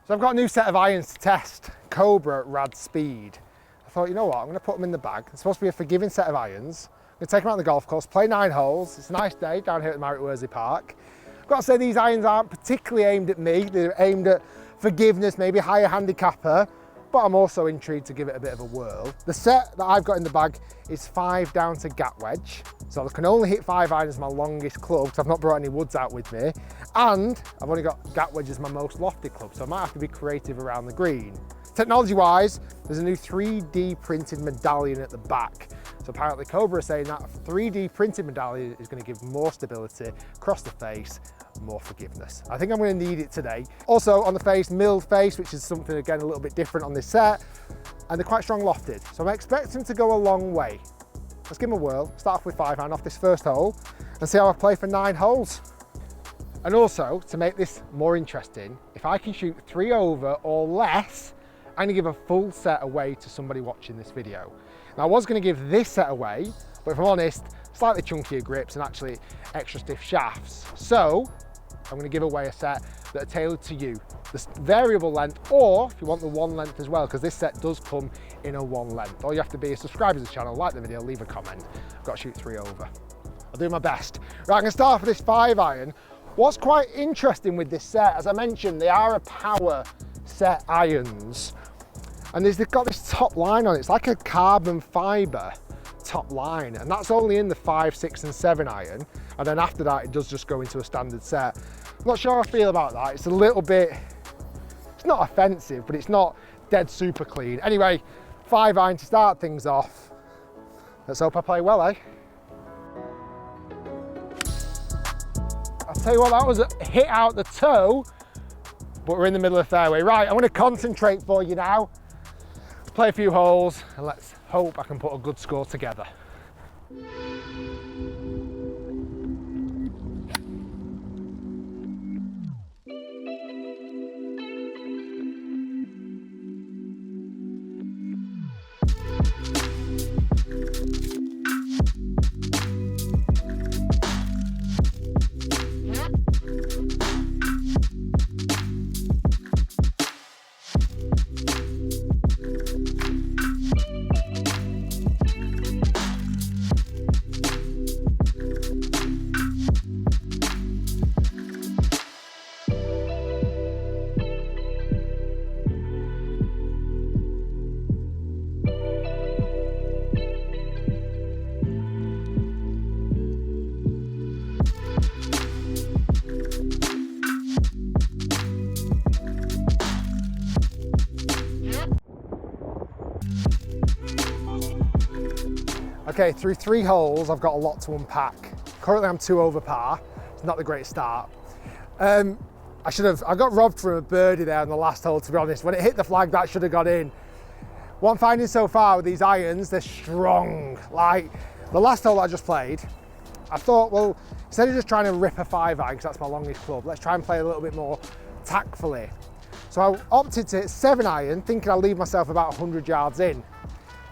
So I've got a new set of irons to test, Cobra Rad Speed. I thought, you know what, I'm going to put them in the bag. It's supposed to be a forgiving set of irons. I'm going to take them out on the golf course, play 9 holes. It's a nice day down here at the Marriott Worsley Park. I've got to say these irons aren't particularly aimed at me. They're aimed at forgiveness, maybe higher handicapper, but I'm also intrigued to give it a bit of a whirl. The set that I've got in the bag is 5 down to gap wedge. So I can only hit 5 irons as my longest club because I've not brought any woods out with me. And I've only got gap wedge as my most lofted club, so I might have to be creative around the green. Technology-wise, there's a new 3D printed medallion at the back. So apparently Cobra is saying that 3D printed medallion is going to give more stability across the face, more forgiveness. I think I'm going to need it today. Also on the face, milled face, which is something again a little bit different on this set, and they're quite strong lofted. So I'm expecting to go a long way. Let's give them a whirl, start off with 5 iron off this first hole and see how I play for 9 holes. And also, to make this more interesting, if I can shoot 3 over or less, I'm going to give a full set away to somebody watching this video. Now I was going to give this set away, but if I'm honest, slightly chunkier grips and actually extra stiff shafts. So I'm going to give away a set that are tailored to you. The variable length, or if you want the 1 length as well, because this set does come in a 1 length. All you have to be is subscribe to the channel, like the video, leave a comment. I've got to shoot 3 over. I'll do my best. Right, I'm going to start off with this 5 iron. What's quite interesting with this set, as I mentioned, they are a power set irons. And they've got this top line on it. It's like a carbon fibre top line. And that's only in the 5, 6 and 7 iron. And then after that, it does just go into a standard set. I'm not sure how I feel about that. It's a little bit, it's not offensive, but it's not dead super clean. Anyway, 5 iron to start things off. Let's hope I play well, eh? I'll tell you what, that was a hit out the toe, but we're in the middle of the fairway. Right, I'm going to concentrate for you now. Play a few holes and let's hope I can put a good score together. Okay, through 3 holes, I've got a lot to unpack. Currently I'm 2 over par. It's not the great start. I got robbed from a birdie there on the last hole, to be honest. When it hit the flag, that should have got in. What I'm finding so far with these irons, they're strong. Like the last hole I just played, I thought, well, instead of just trying to rip a 5 iron, because that's my longest club, let's try and play a little bit more tactfully. So I opted to hit 7 iron, thinking I'll leave myself about 100 yards in.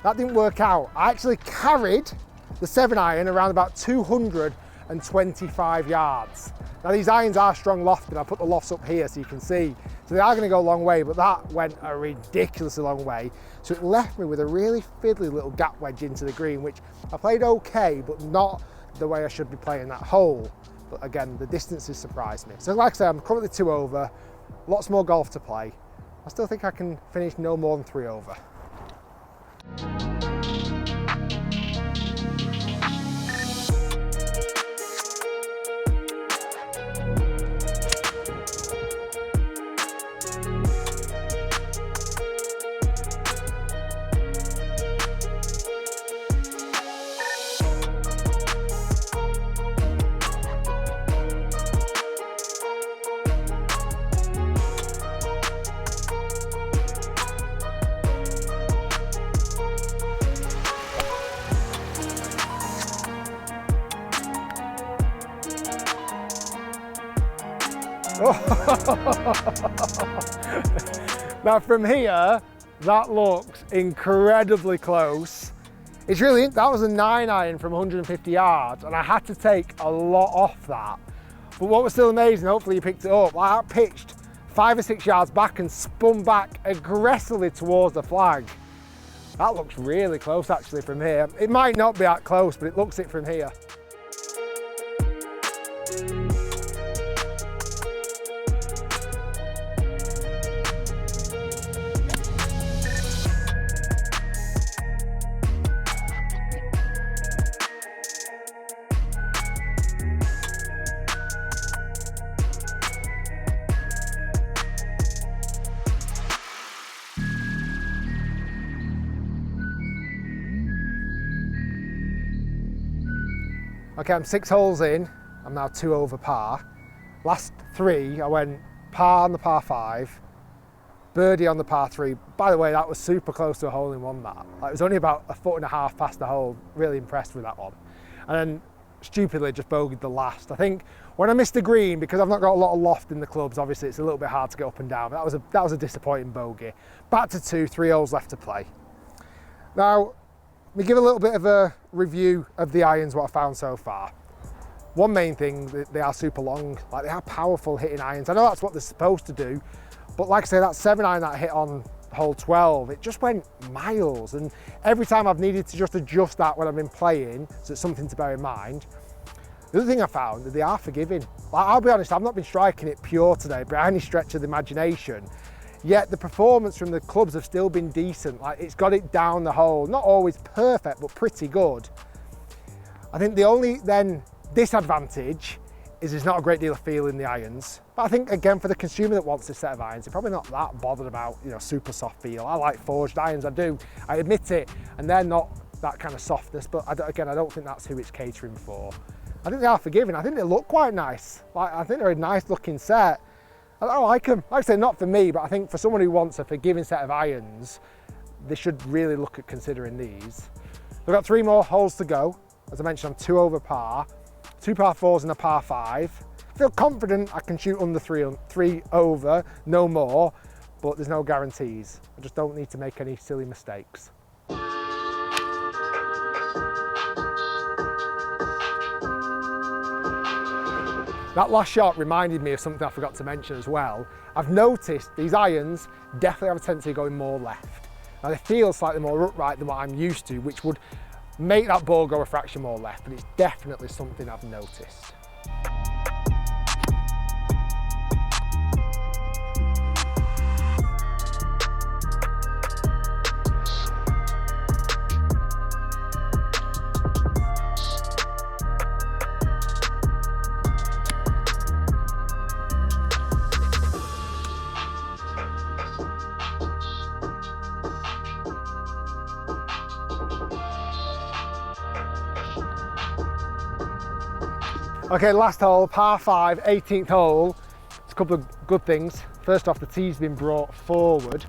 That didn't work out. I actually carried the 7 iron around about 225 yards. Now these irons are strong lofted. I put the lofts up here so you can see. So they are going to go a long way, but that went a ridiculously long way. So it left me with a really fiddly little gap wedge into the green, which I played okay, but not the way I should be playing that hole. But again, the distances surprised me. So like I said, I'm currently 2 over, lots more golf to play. I still think I can finish no more than 3 over. Now from here, that looks incredibly close. It's really, that was a 9 iron from 150 yards and I had to take a lot off that. But what was still amazing, hopefully you picked it up, I pitched 5 or 6 yards back and spun back aggressively towards the flag. That looks really close actually from here. It might not be that close, but it looks it from here. Okay, I'm 6 holes in. I'm now 2 over par. Last 3, I went par on the par 5, birdie on the par 3. By the way, that was super close to a hole in one, that. Like, it was only about 1.5 feet past the hole. Really impressed with that one. And then stupidly just bogeyed the last. I think when I missed the green, because I've not got a lot of loft in the clubs, obviously it's a little bit hard to get up and down. That was a disappointing bogey. Back to 2, 3 holes left to play. Now, let me give a little bit of a review of the irons, what I found so far. One main thing, they are super long. Like, they are powerful hitting irons. I know that's what they're supposed to do, but like I say, that 7 iron that I hit on hole 12, it just went miles. And every time I've needed to just adjust that when I've been playing, so it's something to bear in mind. The other thing I found, they are forgiving. Like, I'll be honest, I've not been striking it pure today, by any stretch of the imagination. Yet the performance from the clubs have still been decent. Like, it's got it down the hole. Not always perfect, but pretty good. I think the only then disadvantage is there's not a great deal of feel in the irons. But I think, again, for the consumer that wants this set of irons, they're probably not that bothered about, you know, super soft feel. I like forged irons, I do. I admit it, and they're not that kind of softness, but again, I don't think that's who it's catering for. I think they are forgiving. I think they look quite nice. Like, I think they're a nice looking set. I like them. Like I say, not for me, but I think for someone who wants a forgiving set of irons, they should really look at considering these. We've got 3 more holes to go. As I mentioned, I'm 2 over par, 2 par 4s and a par 5. I feel confident I can shoot under 3 over, no more, but there's no guarantees. I just don't need to make any silly mistakes. That last shot reminded me of something I forgot to mention as well. I've noticed these irons definitely have a tendency of going more left. Now, they feel slightly more upright than what I'm used to, which would make that ball go a fraction more left, but it's definitely something I've noticed. Okay, last hole, par 5, 18th hole. It's a couple of good things. First off, the tee's been brought forward.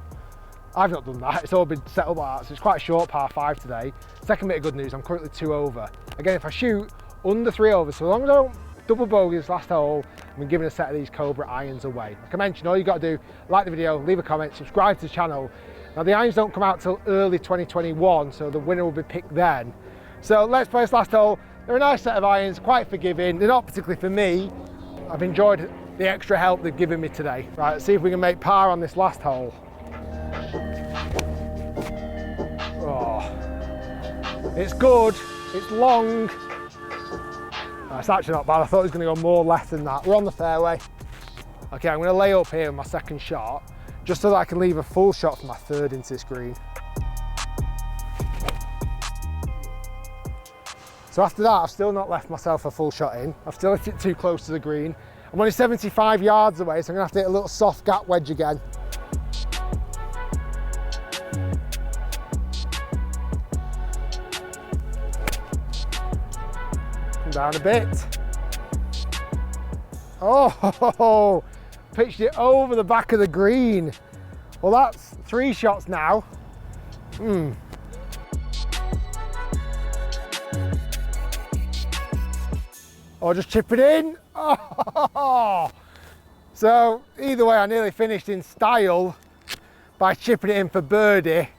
I've not done that, it's all been set up like that, so it's quite a short par 5 today. Second bit of good news, I'm currently 2 over. Again, if I shoot under 3 over, so long as I don't double bogey this last hole, I'm been giving a set of these Cobra irons away. Like I mentioned, all you got to do, like the video, leave a comment, subscribe to the channel. Now, the irons don't come out till early 2021, so the winner will be picked then. So let's play this last hole. They're a nice set of irons, quite forgiving. They're not particularly for me. I've enjoyed the extra help they've given me today. Right, let's see if we can make par on this last hole. Oh, it's good, it's long. Oh, it's actually not bad. I thought it was going to go more left than that. We're on the fairway. Okay, I'm going to lay up here with my second shot, just so that I can leave a full shot for my third into this green. So after that, I've still not left myself a full shot in. I've still hit it too close to the green. I'm only 75 yards away, so I'm gonna have to hit a little soft gap wedge again. Come down a bit. Oh, pitched it over the back of the green. Well, that's 3 shots now. Or just chip it in. Oh. So either way, I nearly finished in style by chipping it in for birdie.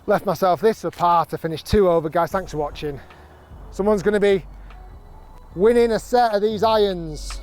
Left myself this for par to finish 2 over. Guys, thanks for watching. Someone's going to be winning a set of these irons.